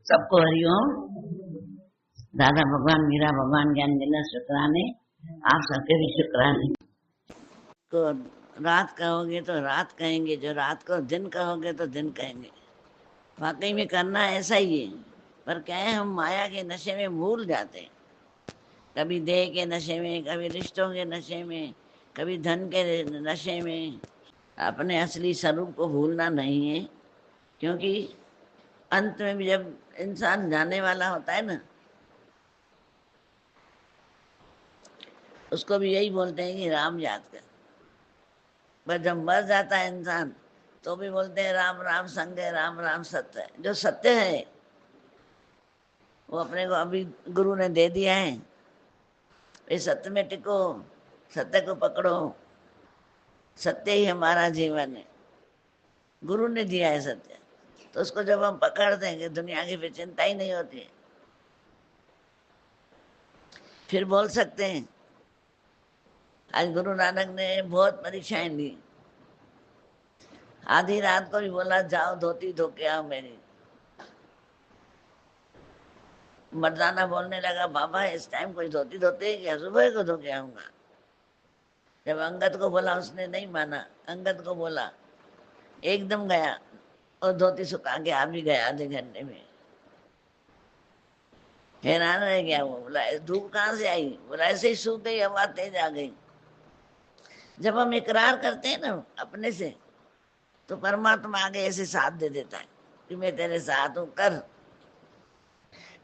सबको हरिओम। दादा भगवान, मीरा भगवान, ज्ञान देना शुक्राने, आप सबके भी शुक्राने। तो रात कहोगे तो रात कहेंगे, जो रात को दिन कहोगे तो दिन कहेंगे। वाकई में करना ऐसा ही है, पर क्या है, हम माया के नशे में भूल जाते हैं। कभी देह के नशे में, कभी रिश्तों के नशे में, कभी धन के नशे में। अपने असली स्वरूप को भूलना नहीं है, क्योंकि अंत में भी जब इंसान जाने वाला होता है ना, उसको भी यही बोलते हैं कि राम याद कर। पर जब मर जाता है इंसान तो भी बोलते हैं राम राम संग है, राम राम सत्य है। जो सत्य है वो अपने को अभी गुरु ने दे दिया है। इस सत्य में टिको, सत्य को पकड़ो। सत्य ही हमारा जीवन है, गुरु ने दिया है सत्य। तो उसको जब हम पकड़ देंगे, दुनिया की फिर चिंता ही नहीं होती है। फिर बोल सकते हैं, आज गुरु नानक ने बहुत परीक्षाएं दी। आधी रात को भी बोला जाओ धोती धो के आओ मेरी। मर्दाना बोलने लगा, बाबा इस टाइम कोई धोती धोते है क्या, सुबह को धो के आऊंगा। जब अंगद को बोला उसने नहीं माना। अंगद को बोला, एकदम गया और धोती सुखा के आ भी गया आधे घंटे में। हैरान रह गया वो, बोला धूप कहाँ से आई, बोला ऐसे ही सूख गई, हवा तेज आ गई। जब हम इकरार करते हैं ना अपने से, तो परमात्मा आगे ऐसे साथ दे देता है कि मैं तेरे साथ हूं, कर।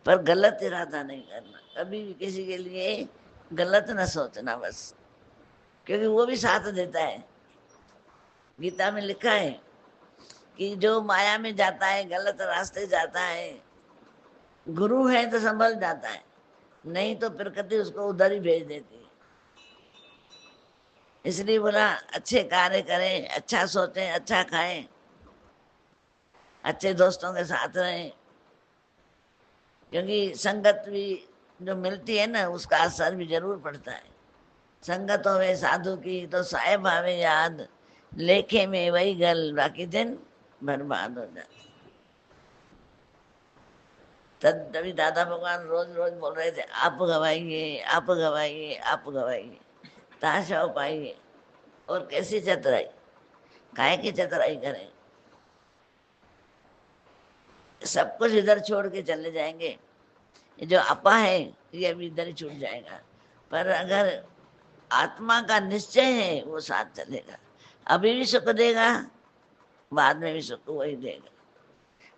पर गलत इरादा नहीं करना, कभी भी किसी के लिए गलत ना सोचना बस, क्योंकि वो भी साथ देता है। गीता में लिखा है कि जो माया में जाता है, गलत रास्ते जाता है, गुरु है तो संभल जाता है, नहीं तो प्रकृति उसको उधर ही भेज देती है। इसलिए बोला अच्छे कार्य करें, अच्छा सोचें, अच्छा खाएं, अच्छे दोस्तों के साथ रहें, क्योंकि संगत भी जो मिलती है ना, उसका असर भी जरूर पड़ता है। संगत होवे साधु की तो साहेब आवे याद, लेखे में वही गल, बाकी दिन बर्बाद हो जाए। तभी दादा भगवान रोज रोज बोल रहे थे, आप गवाइए, आप गवाइए, आप गवाइए, ताशा पाइए। और कैसी चतुराई, काहे की चतुराई करें, सब कुछ इधर छोड़ के चले जाएंगे। ये जो अपा है ये भी इधर ही छूट जाएगा। पर अगर आत्मा का निश्चय है, वो साथ चलेगा। अभी भी सुख देगा, बाद में भी सुख वही देगा।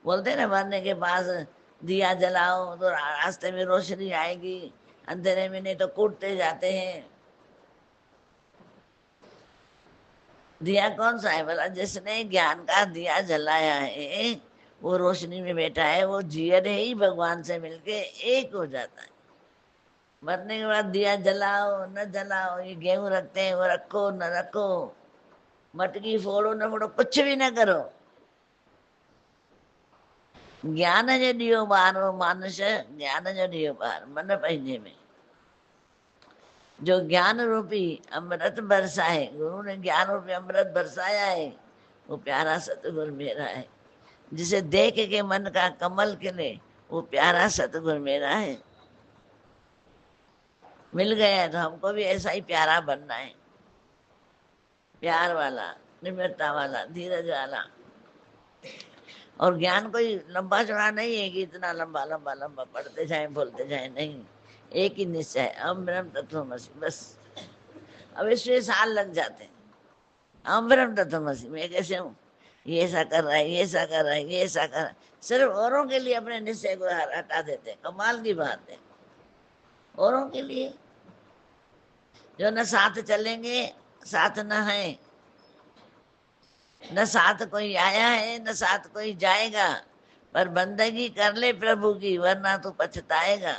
बोलते हैं ना, मरने के पास दिया जलाओ तो रास्ते में रोशनी आएगी, अंधेरे में नहीं तो कूदते जाते हैं। दिया कौन सा है बोला, जिसने ज्ञान का दिया जलाया है वो रोशनी में बैठा है, वो जीवन ही भगवान से मिलके एक हो जाता है। मरने के बाद दिया जलाओ न जलाओ, ये गेहूं रखते हैं वो रखो न रखो, मटकी फोड़ो न फोड़ो, कुछ भी न करो, ज्ञान जो दियो बारो मानुष, ज्ञान जो दियो बार मन पहिने में। जो ज्ञान रूपी अमृत बरसाए, गुरु ने ज्ञान रूपी अमृत बरसाया है, वो प्यारा सतगुर मेरा है। जिसे देख के मन का कमल खिले, वो प्यारा सतगुर मेरा है। मिल गया है तो हमको भी ऐसा ही प्यारा बनना है, प्यार वाला, निम्रता वाला, धीरज वाला। और ज्ञान कोई लंबा चौड़ा नहीं है कि इतना लंबा लंबा लंबा पढ़ते जाए बोलते जाए, नहीं। एक ही निश्चय, अहम ब्रह्म तत्वमसि, बस। अब इसमें साल लग जाते हैं, अहम ब्रह्म तत्वमसि, मैं कैसे हूँ, ये ऐसा कर रहा है, ये ऐसा कर रहा है, ये ऐसा कर रहा है। सिर्फ औरों के लिए अपने निश्चय को हटा देते हैं, कमाल की बात है। औरों के लिए जो न साथ चलेंगे, साथ न है, न साथ कोई आया है न साथ कोई जाएगा, पर बंदगी कर ले प्रभु की, वरना तो पछताएगा।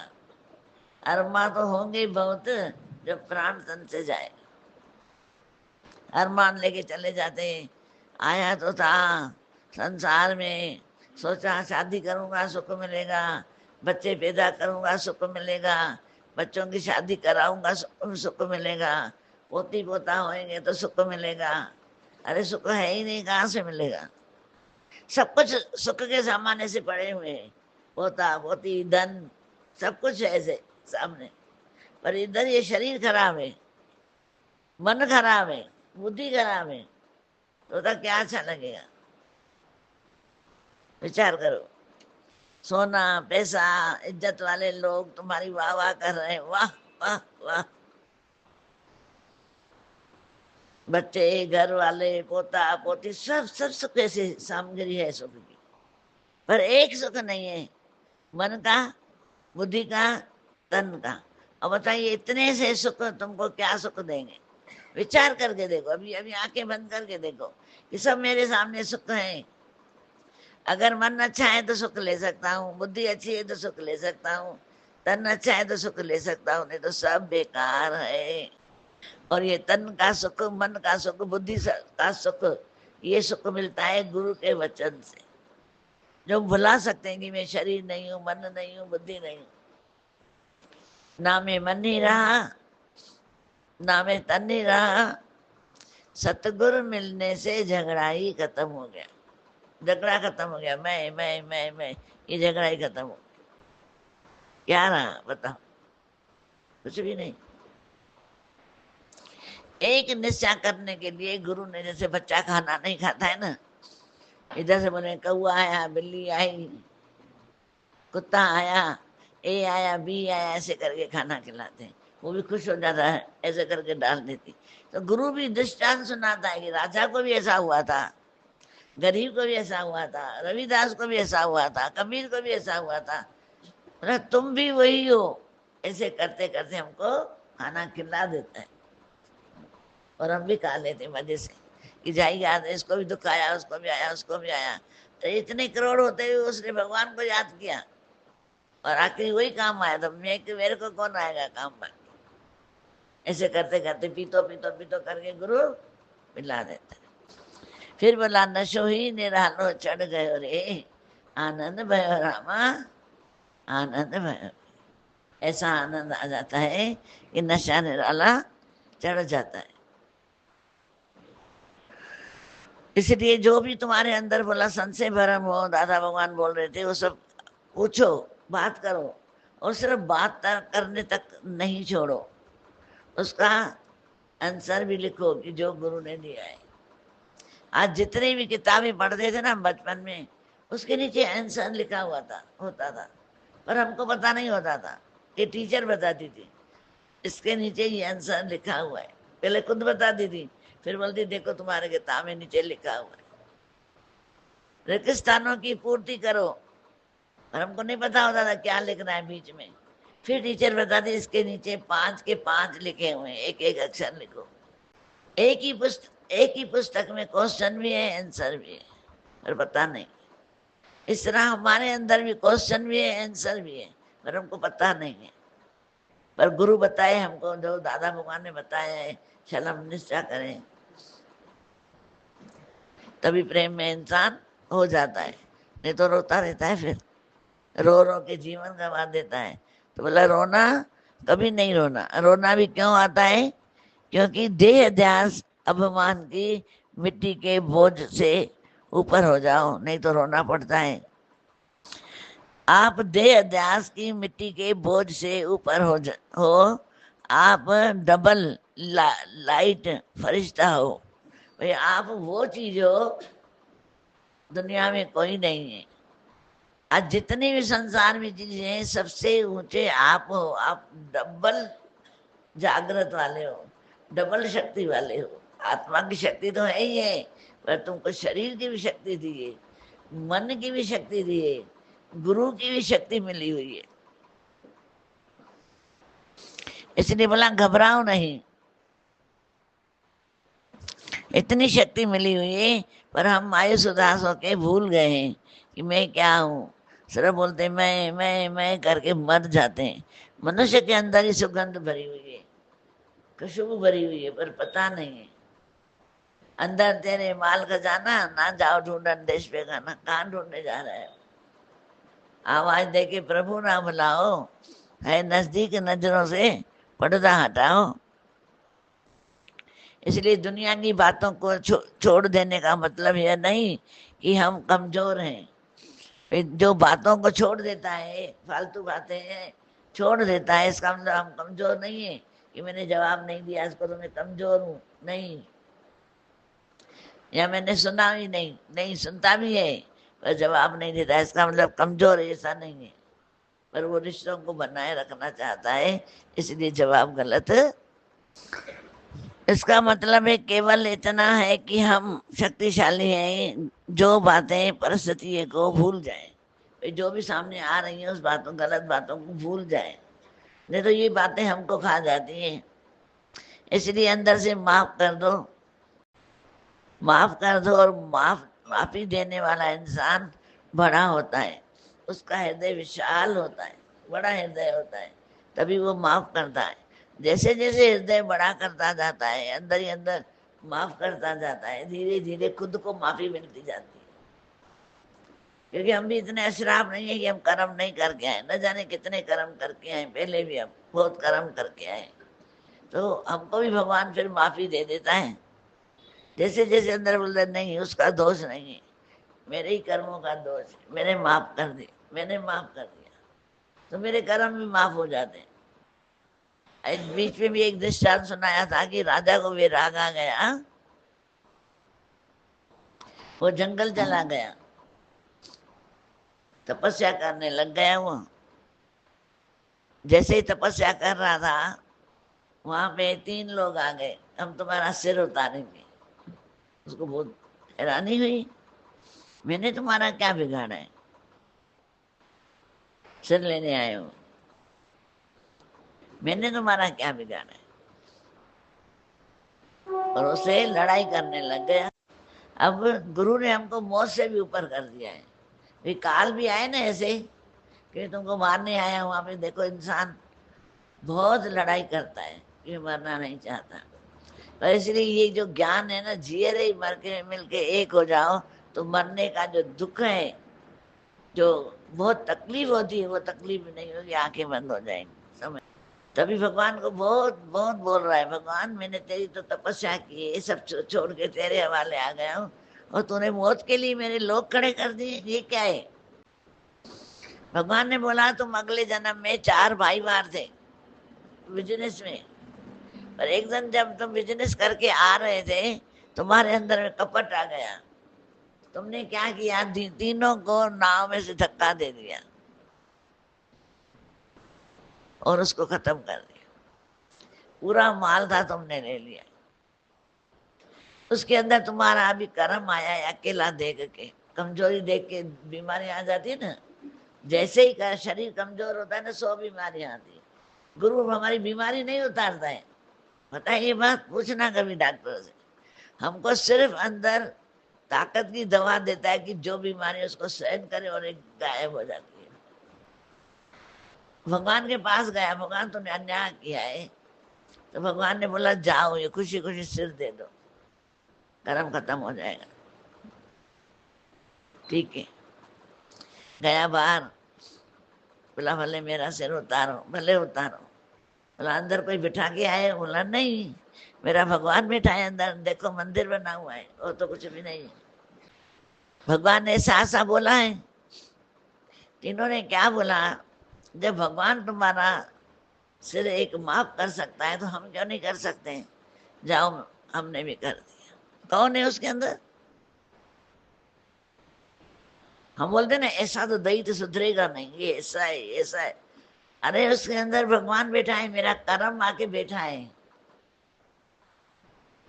अरमा तो होंगे बहुत जब प्राण तन से जाए। अरमान लेके चले जाते हैं, आया तो था संसार में, सोचा शादी करूंगा सुख मिलेगा, बच्चे पैदा करूंगा सुख मिलेगा, बच्चों की शादी कराऊंगा सुख मिलेगा, पोती पोता होएंगे तो सुख मिलेगा। अरे सुख है ही नहीं, कहाँ से मिलेगा। सब कुछ सुख के सामाने से पड़े हुए हैं, पोता पोती धन सब कुछ है ऐसे सामने, पर इधर ये शरीर खराब है, मन खराब है, बुद्धि खराब है, तो क्या अच्छा लगेगा? विचार करो। सोना पैसा इज्जत वाले लोग तुम्हारी वाह वाह कर रहे हैं, वाह वाह वाह, बच्चे घर वाले पोता पोती सब सब सुख ऐसी सामग्री है सुख की, पर एक सुख नहीं है, मन का, बुद्धि का, तन का। अब बताइए इतने से सुख तुमको क्या सुख देंगे? विचार करके देखो, अभी अभी आंखें बंद करके देखो कि सब मेरे सामने सुख है। अगर मन अच्छा है तो सुख ले सकता हूँ, बुद्धि अच्छी है तो सुख ले सकता हूँ, तन अच्छा है तो सुख ले सकता हूँ, नहीं तो सब बेकार है। और ये तन का सुख, मन का सुख, बुद्धि का सुख, ये सुख मिलता है गुरु के वचन से, जो भुला सकते हैं कि मैं शरीर नहीं हूँ, मन नहीं हूँ, बुद्धि नहीं हूँ। ना मैं मन ही रहा, ना मैं तन ही रहा, सतगुरु मिलने से झगड़ा ही खत्म हो गया। झगड़ा खत्म हो गया, मैं, ये झगड़ा ही खत्म हो गया। क्या रहा बताओ? कुछ भी नहीं। एक निश्चय करने के लिए गुरु ने, जैसे बच्चा खाना नहीं खाता है ना, इधर से बोले कौआ आया, बिल्ली आई, कुत्ता आया, ए आया, बी आया, ऐसे करके खाना खिलाते हैं, वो भी खुश हो जाता है, ऐसे करके डाल देती। तो गुरु भी दृष्टांत सुनाता है कि राजा को भी ऐसा हुआ था, गरीब को भी ऐसा हुआ था, रविदास को भी ऐसा हुआ था, कबीर को भी ऐसा हुआ था, तुम भी वही हो। ऐसे करते करते हमको खाना खिला देता है और हम भी खा लेते मजे से कि जाई याद है, इसको भी दुख आया, उसको भी आया, उसको भी आया। तो इतने करोड़ होते हुए उसने भगवान को याद किया और आखिर वही काम आया, तो मेरे को कौन आएगा काम बाकी? ऐसे करते करते पीतो पीतो पीतो करके गुरु मिला देता है। फिर बोला नशो ही निरालो चढ़ गयो रे, आनंद भयो रामा, आनंद भयो। ऐसा आनंद आ जाता है कि नशा निराला चढ़ जाता है। इसलिए जो भी तुम्हारे अंदर बोला संशय भरम हो, दादा भगवान बोल रहे थे, वो सब पूछो, बात करो, और सिर्फ बात करने तक नहीं छोड़ो, उसका आंसर भी लिखो कि जो गुरु ने दिया है। आज जितनी भी किताबें पढ़ते थे ना हम बचपन में, उसके नीचे आंसर लिखा हुआ था, होता था, पर हमको पता नहीं होता था कि टीचर बताती थी इसके नीचे ये आंसर लिखा हुआ है। पहले खुद बताती थी, फिर बोलती देखो तुम्हारे किताब में नीचे लिखा हुआ है। रेगिस्तानों की पूर्ति करो, और हमको नहीं पता होता था क्या लिखना है बीच में। फिर टीचर बताती इसके नीचे 5 के 5 लिखे हुए हैं, एक एक अक्षर लिखो। एक ही पुस्तक में क्वेश्चन भी है, आंसर भी है, पर पता नहीं। इस तरह हमारे अंदर भी क्वेश्चन भी है, आंसर भी है, पर हमको पता नहीं है। पर गुरु बताए हमको, जो दादा भगवान ने बताया है, चल हम निश्चय करें, तभी प्रेम में इंसान हो जाता है, नहीं तो रोता रहता है, फिर रो रो के जीवन गंवा देता है। तो बोला रोना कभी नहीं रोना। रोना भी क्यों आता है? क्योंकि देह ध्यास अभिमान की मिट्टी के बोझ से ऊपर हो जाओ, नहीं तो रोना पड़ता है। आप देह ध्यास की मिट्टी के बोझ से ऊपर हो, आप डबल लाइट फरिश्ता हो। भाई आप वो चीज हो, दुनिया में कोई नहीं है। आज जितनी भी संसार में चीजें हैं, सबसे ऊंचे आप हो। आप डबल जागृत वाले हो, डबल शक्ति वाले हो। आत्मा की शक्ति तो है ही है, पर तुमको शरीर की भी शक्ति दी है, मन की भी शक्ति दी है, गुरु की भी शक्ति मिली हुई है। इसलिए बोला घबराओ नहीं, इतनी शक्ति मिली हुई है, पर हम मायूस उदास होके भूल गए हैं कि मैं क्या हूँ। सिर्फ बोलते मैं करके मर जाते हैं। मनुष्य के अंदर ही सुगंध भरी हुई है, खुशबू भरी हुई है, पर पता नहीं है। अंदर तेरे माल खजाना, ना जाओ ढूंढन देश पे खाना, कहाँ ढूंढने जा रहे हो? आवाज दे के प्रभु ना बुलाओ, है नजदीक नजरों से पर्दा हटाओ। इसलिए दुनिया की बातों को छोड़ देने का मतलब यह नहीं कि हम कमजोर हैं। फिर जो बातों को छोड़ देता है, फालतू बातें हैं छोड़ देता है, इसका मतलब हम कमजोर नहीं है कि मैंने जवाब नहीं दिया इसको तो मैं कमजोर हूं, नहीं। या मैंने सुना भी नहीं, नहीं सुनता भी है पर जवाब नहीं देता, इसका मतलब कमजोर है, ऐसा नहीं है। पर वो रिश्तों को बनाए रखना चाहता है, इसलिए जवाब गलत। इसका मतलब है केवल इतना है कि हम शक्तिशाली हैं, जो बातें परिस्थिति को भूल जाएं, जो भी सामने आ रही है उस बातों गलत बातों को भूल जाएं, नहीं तो ये बातें हमको खा जाती हैं। इसलिए अंदर से माफ कर दो, माफ कर दो। और माफी देने वाला इंसान बड़ा होता है, उसका हृदय विशाल होता है, बड़ा हृदय होता है, तभी वो माफ करता है। जैसे जैसे हृदय बड़ा करता जाता है, अंदर ही अंदर माफ करता जाता है, धीरे धीरे खुद को माफी मिलती जाती है। क्योंकि हम भी इतने अशराफ नहीं है कि हम कर्म नहीं करके आए, न जाने कितने कर्म करके आए, पहले भी हम बहुत कर्म करके आए, तो हमको भी भगवान फिर माफी दे देता है। जैसे जैसे अंदर बोलते नहीं उसका दोष नहीं है, मेरे ही कर्मों का दोष है, मैंने माफ कर दी, मैंने माफ कर दिया, तो मेरे कर्म भी माफ हो जाते हैं। एक बीच में भी एक दृष्टांत सुनाया था कि राजा को वैराग आ गया, वो जंगल चला गया, तपस्या करने लग गया। वो जैसे ही तपस्या कर रहा था, वहां पे 3 लोग आ गए, हम तुम्हारा सिर उतारेंगे। उसको बहुत हैरानी हुई, मैंने तुम्हारा क्या बिगाड़ा है, सिर लेने आए हो, मैंने तुम्हारा क्या बिगाड़ा है। और उससे लड़ाई करने लग गया। अब गुरु ने हमको मौत से भी ऊपर कर दिया है। ये काल भी आए ना ऐसे कि तुमको मारने आया, वहां पे देखो इंसान बहुत लड़ाई करता है, ये मरना नहीं चाहता। पर इसलिए ये जो ज्ञान है ना, जिए रही मर के मिल के एक हो जाओ, तो मरने का जो दुख है, जो बहुत तकलीफ होती है, वो तकलीफ नहीं होगी, आंखें बंद हो जाएंगी समझ। तभी भगवान को बहुत बहुत बोल रहा है, भगवान मैंने तेरी तो तपस्या की है, ये सब छोड़ के तेरे हवाले आ गया हूँ, और तूने मौत के लिए मेरे लोग खड़े कर दिए, ये क्या है। भगवान ने बोला तुम अगले जन्म में 4 भाई मार थे बिजनेस में, पर एक दिन जब तुम बिजनेस करके आ रहे थे, तुम्हारे अंदर में कपट आ गया, तुमने क्या किया, तीनों को नाव में से धक्का दे दिया और उसको खत्म कर दिया। पूरा माल था तुमने ले लिया, उसके अंदर तुम्हारा अभी कर्म आया है, अकेला देख के, कमजोरी देख के बीमारी आ जाती है ना। जैसे ही शरीर कमजोर होता है ना, 100 बीमारियां आती है। गुरु हमारी बीमारी नहीं उतारता है, पता है ये बात, पूछना कभी डॉक्टर से। हमको सिर्फ अंदर ताकत की दवा देता है कि जो बीमारी उसको सहन करे और एक गायब हो जाती है। भगवान के पास गया, भगवान तुमने अन्याय किया है, तो भगवान ने बोला जाओ, ये खुशी खुशी सिर दे दो, कर्म खत्म हो जाएगा। ठीक है, गया बाहर, बोला भले मेरा सिर उतारो, भले उतारो। बोला अंदर कोई बिठा के आए, बोला नहीं मेरा भगवान बैठा है अंदर, देखो मंदिर बना हुआ है, और तो कुछ भी नहीं है। भगवान ने ऐसा ऐसा बोला है। तीनों ने क्या बोला, जब भगवान तुम्हारा सिर एक माफ कर सकता है तो हम क्यों नहीं कर सकते। जाओ, हमने भी कर दिया। कौन है उसके अंदर। हम बोलते ना ऐसा तो दही तो सुधरेगा नहीं, ये ऐसा है ऐसा है। अरे उसके अंदर भगवान बैठा है, मेरा कर्म आके बैठा है।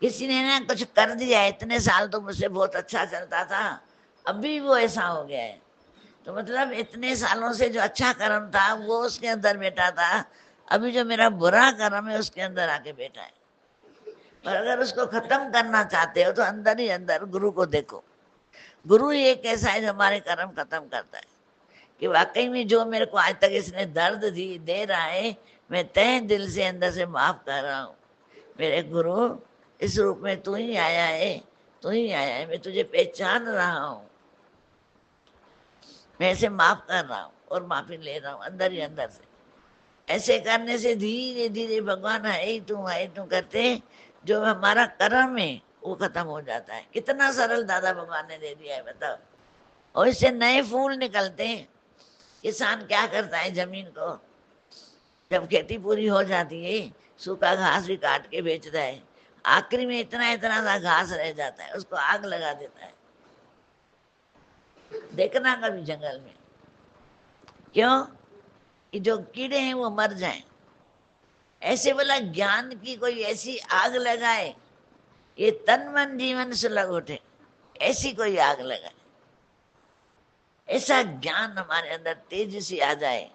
किसी ने ना कुछ कर दिया, इतने साल तो मुझसे बहुत अच्छा चलता था, अभी वो ऐसा हो गया है। तो मतलब इतने सालों से जो अच्छा कर्म था वो उसके अंदर बैठा था, अभी जो मेरा बुरा कर्म है उसके अंदर आके बैठा है। पर अगर उसको खत्म करना चाहते हो तो अंदर ही अंदर गुरु को देखो। गुरु ही एक ऐसा है जो हमारे कर्म खत्म करता है, कि वाकई में जो मेरे को आज तक इसने दर्द दे रहा है, मैं तहे दिल से अंदर से माफ कर रहा हूँ। मेरे गुरु, इस रूप में तू ही आया है, तू ही आया है, मैं तुझे पहचान रहा हूँ, मैं ऐसे माफ कर रहा हूँ और माफी ले रहा हूँ अंदर ही अंदर से। ऐसे करने से धीरे धीरे भगवान है तू करते, जो हमारा कर्म है वो खत्म हो जाता है। कितना सरल दादा भगवान ने दे दिया है, बताओ। और इससे नए फूल निकलते हैं। किसान क्या करता है, जमीन को जब खेती पूरी हो जाती है सूखा घास भी काट के बेचता है, आखिरी में इतना इतना सा घास रह जाता है, उसको आग लगा देता है। देखना कभी जंगल में, क्यों कि जो कीड़े हैं वो मर जाएं। ऐसे बोला ज्ञान की कोई ऐसी आग लगाए ये तन मन जीवन सुलग उठे, ऐसी कोई आग लगाए, ऐसा ज्ञान हमारे अंदर तेजी से आ जाए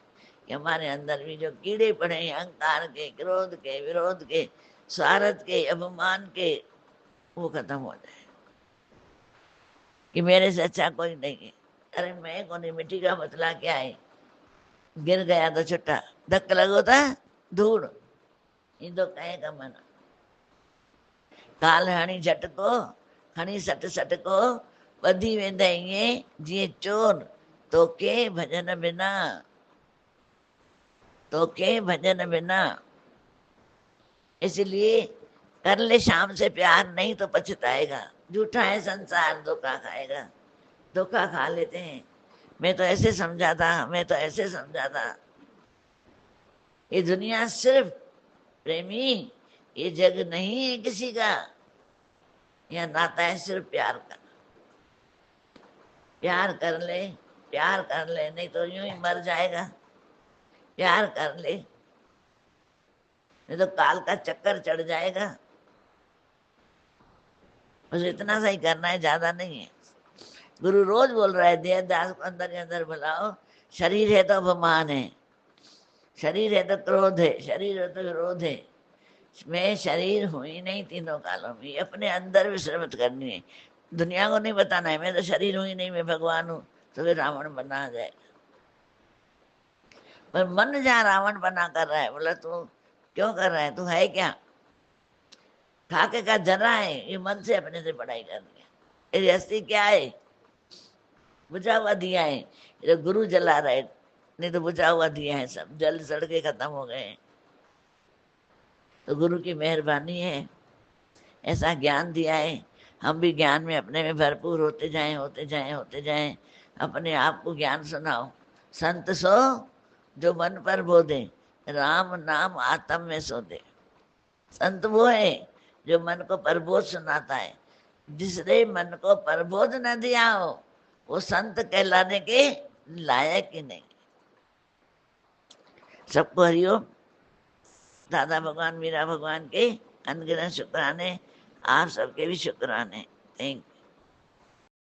कि हमारे अंदर भी जो कीड़े पड़े हैं अहंकार के, क्रोध के, विरोध के, स्वार्थ के, अभिमान के, वो खत्म हो जाए कि मेरे से अच्छा कोई नहीं है। अरे मैं कौन, मिट्टी का मतला क्या है, गिर गया तो छुट्टा, धक्का लगो था धूड़, इन तो कहे का मन। काल हणी झटको हणी सट सट को बधी वेंदे जी चोर, तो के भजन बिना, तो के भजन बिना। इसलिए कर ले शाम से प्यार, नहीं तो पछताएगा। झूठा है संसार, धोखा खाएगा। धोखा खा लेते हैं, मैं तो ऐसे समझा था, मैं तो ऐसे समझा था। ये दुनिया सिर्फ प्रेमी, ये जग नहीं है किसी का। यह नाता है सिर्फ प्यार का। प्यार कर ले, प्यार कर ले, नहीं तो यूं ही मर जाएगा। प्यार कर ले, नहीं तो काल का चक्कर चढ़ जाएगा। बस इतना सा ही करना है, ज्यादा नहीं है। गुरु रोज बोल रहा है देहदास को अंदर के अंदर बुलाओ। शरीर है तो अभिमान है, शरीर है तो क्रोध है, शरीर है तो विरोध है। मैं शरीर हूं ही नहीं तीनों कालों में, अपने अंदर विश्रमित करनी है। दुनिया को नहीं बताना है मैं तो शरीर हूं ही नहीं, मैं भगवान हूं, तो फिर रावण बना जाए। पर मन जहाँ रावण बना कर रहा है, बोला तू क्यों कर रहा है, तू है क्या, खाके का जरा है, ये मन से अपने से पढ़ाई कर रही है। तेरी हस्ती क्या है, बुझा हुआ दिया है। ये तो गुरु जला रहा है, नहीं तो बुझा हुआ दिया है, सब जल सड़ के खत्म हो गए हैं। तो गुरु की मेहरबानी है, ऐसा ज्ञान दिया है। हम भी ज्ञान में अपने में भरपूर होते जाएं, होते जाएं, होते जाएं। अपने आप को ज्ञान सुनाओ। संत सो जो मन पर बोधे, राम नाम आत्म में सो दे। संत वो है जो मन को प्रबोध सुनाता है। जिसने मन को प्रबोध न दिया हो वो संत कहलाने के लायक ही नहीं। सबको हरिओम। दादा भगवान, मीरा भगवान के अनगिनत शुक्राने, आप सबके भी शुक्राने। Thank you.